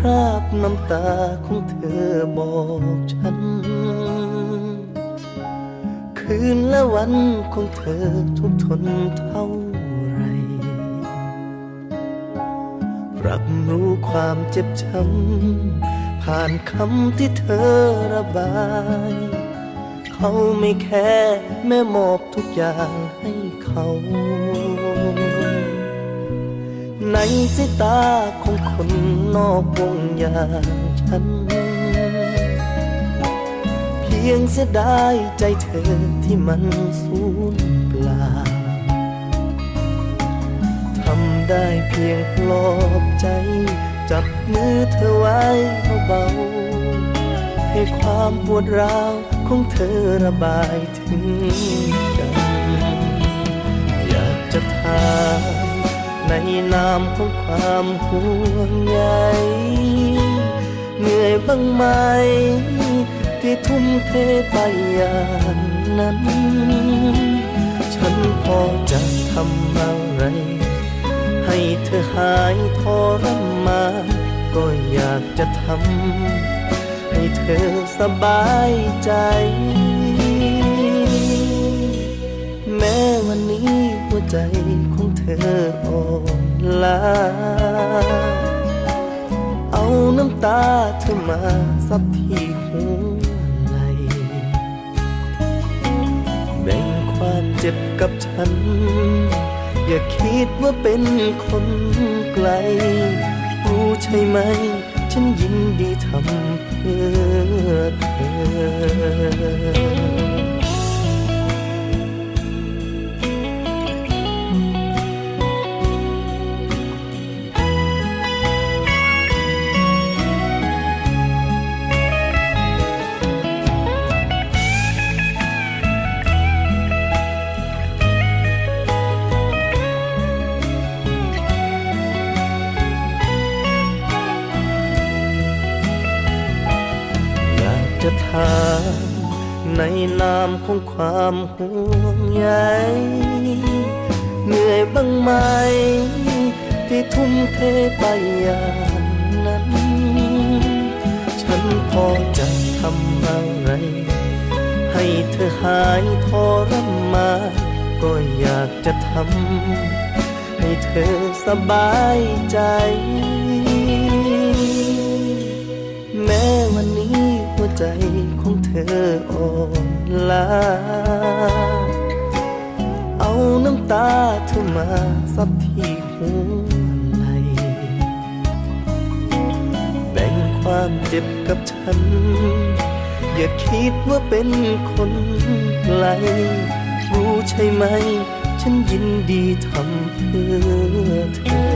ราบน้ำตาของเธอบอกฉันคืนและวันของเธอทุกทนเท่าไรรับรู้ความเจ็บช้ำผ่านคำที่เธอระบายเขาไม่แค่แม่มอบทุกอย่างให้เขาในสายตาของคนนอกวงอย่างฉันเพียงเสียดายใจเธอที่มันสูญเปล่าทำได้เพียงปลอบใจจับมือเธอไว้เบาๆให้ความปวดร้าวของเธอระบายถึงกันอยากจะถามในนามของความห่วงใยเหนื่อยบ้างไหมที่ทุ่มเทไปอย่างนั้นฉันพอจะทำอะไรให้เธอหายทรมานก็อยากจะทำให้เธอสบายใจแม้วันนี้หัวใจของเธออ่อนล้าเอาน้ำตาเธอมาซับที่หัวไหล่แบ่งความเจ็บกับฉันอย่าคิดว่าเป็นคนไกลรู้ใช่ไหมฉันยินดีทำเพื่อเธอจะถามในนามของความห่วงใยเหนื่อยบ้างไหมที่ทุ่มเทไปอย่างนั้นฉันพอจะทำอะไรให้เธอหายทรมานก็อยากจะทำให้เธอสบายใจแม้วันนี้หัวใจของเธออ่อนล้าเอาน้ำตาเธอมาซับที่หัวไหล่แบ่งความเจ็บกับฉันอย่าคิดว่าเป็นคนไกลรู้ใช่ไหมฉันยินดีทำเพื่อเธอ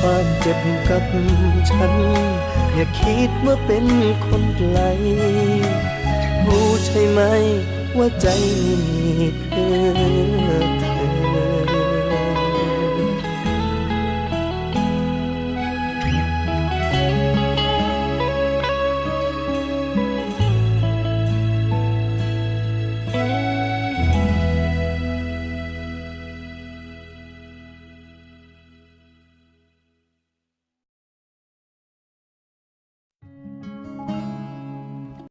ความเจ็บกับฉันอย่าคิดว่าเป็นคนไกลรู้ใช่ไหมว่าใจมีเพื่อเธ